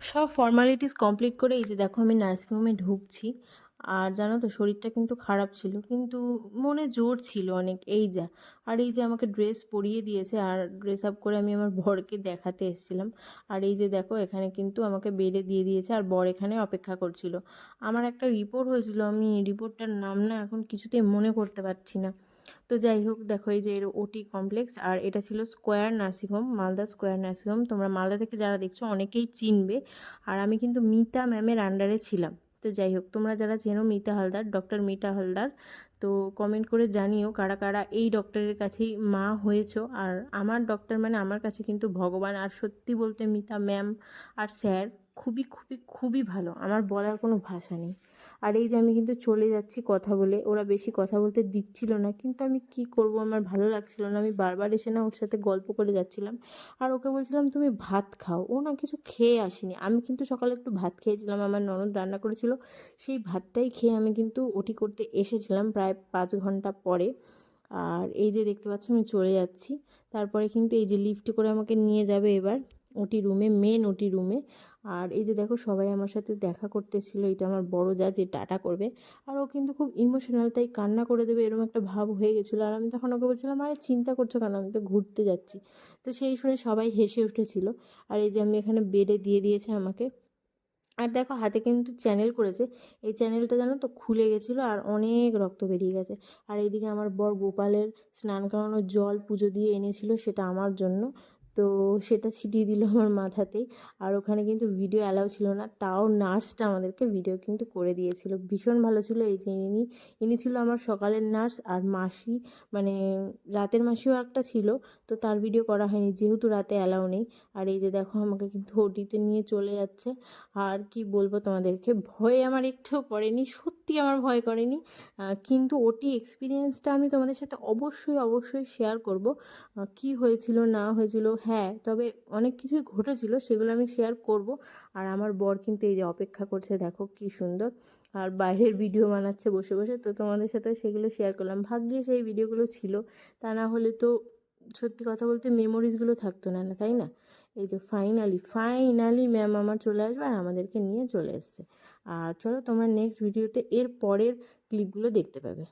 সব formalities complete করে এই যে দেখো আমি নার্সিংহোমে ঢুকছি। আর জানো তো শরীরটা কিন্তু খারাপ ছিল, কিন্তু মনে জোর ছিল অনেক, এই যা। আর এই যে আমাকে ড্রেস পরিয়ে দিয়েছে আর ড্রেস আপ করে আমি আমার বরকে দেখাতে এসেছিলাম। আর এই যে দেখো এখানে কিন্তু আমাকে বেডে দিয়ে দিয়েছে আর বর এখানে অপেক্ষা করছিল। আমার একটা রিপোর্ট হয়েছিল, আমি রিপোর্টটার নাম না এখন কিছুতেই মনে করতে পারছি না। তো যাই হোক, দেখো এই যে এর ওটি কমপ্লেক্স, আর এটা ছিল square nursing home, Malda square nursing home. তোমরা মালদা থেকে যারা দেখছো অনেকেই চিনবে। আর আমি কিন্তু মিতা ম্যামের আন্ডারে ছিলাম। তো যাই হোক, তোমরা যারা চেনো মিতা হালদার, ডক্টর মিতা হালদার, তো কমেন্ট করে জানিও কারা কারা এই ডক্টরের কাছেই মা হয়েছো। আর আমার ডক্টর মানে আমার কাছে কিন্তু ভগবান। আর সত্যি বলতে মিতা ম্যাম আর স্যার খুবই খুবই খুবই ভালো, আমার বলার কোনো ভাষা নেই। আর এই যে আমি কিন্তু চলে যাচ্ছি কথা বলে, ওরা বেশি কথা বলতে দিচ্ছিল না, কিন্তু আমি কি করব, আমার ভালো লাগছিল না। আমি বারবার এসে না ওর সাথে গল্প করে যাচ্ছিলাম। আর ওকে বলছিলাম তুমি ভাত খাও, ও না কিছু খেয়ে আসেনি। আমি কিন্তু সকালে একটু ভাত খেয়েছিলাম, আমার ননদ রান্না করেছিল, সেই ভাতটাই খেয়ে আমি কিন্তু ওটি করতে এসেছিলাম প্রায় 5 ঘন্টা পরে। আর এই যে দেখতে পাচ্ছ আমি চলে যাচ্ছি। তারপরে কিন্তু এই যে লিফটে করে আমাকে নিয়ে যাবে এবার ওটি রুমে, মেন ওটি রুমে। আর এই যে দেখো সবাই আমার সাথে দেখা করতে ছিল, এটা আমার বড় যা, যে টাটা করবে। আর ও কিন্তু খুব ইমোশনাল, তাই কান্না করে দেবে এরকম একটা ভাব হয়ে গেছিলো। আর আমি তখন ওকে বলছিলাম আরে চিন্তা করছো কেন, আমি তো ঘুরতে যাচ্ছি। তো সেই শুনে সবাই হেসে উঠেছিল। আর এই যে আমি এখানে বেডে দিয়ে দিয়েছে আমাকে। আর দেখো হাতে কিন্তু চ্যানেল করেছে, এই চ্যানেলটা জানো তো খুলে গেছিলো আর অনেক রক্ত বেরিয়ে গেছে। আর এইদিকে আমার বর গোপালের স্নান করানোর জল পুজো দিয়ে এনেছিল, সেটা আমার জন্য। তো সেটা ছিটিয়ে দিল আমার মাথাতেই। আর ওখানে কিন্তু ভিডিও অ্যালাউ ছিল না, তাও নার্সটা আমাদেরকে ভিডিও কিন্তু করে দিয়েছিল, ভীষণ ভালো ছিল। এই যে ইনি ছিল আমার সকালের নার্স। আর মাসি মানে রাতের মাসিও একটা ছিল, তো তার ভিডিও করা হয়নি যেহেতু রাতে অ্যালাউ নেই। আর এই যে দেখো আমাকে কিন্তু ওটিতে নিয়ে চলে যাচ্ছে। আর কি বলবো তোমাদেরকে, ভয় আমার একটুও করেনি, সত্যি আমার ভয় করেনি। কিন্তু ওটি এক্সপিরিয়েন্সটা আমি তোমাদের সাথে অবশ্যই অবশ্যই শেয়ার করব। কি হয়েছিল না হয়েছিল, হ্যাঁ তবে অনেক কিছুই ঘটেছিল, সেগুলো আমি শেয়ার করব। আর আমার বর কিন্তু এই যে অপেক্ষা করছে, দেখো কি সুন্দর। আর বাইরের ভিডিও বানাচ্ছে বসে বসে, তো তোমাদের সাথে সেগুলো শেয়ার করলাম। ভাগ্যে সেই ভিডিওগুলো ছিল, তা না হলে তো সত্যি কথা বলতে মেমোরিজগুলো থাকতো না, না তাই না? এই যে ফাইনালি ফাইনালি ম্যাম আমার চলে আসবে আর আমাদেরকে নিয়ে চলে এসছে। আর চলো তোমরা নেক্সট ভিডিওতে এর পরের ক্লিপগুলো দেখতে পাবে।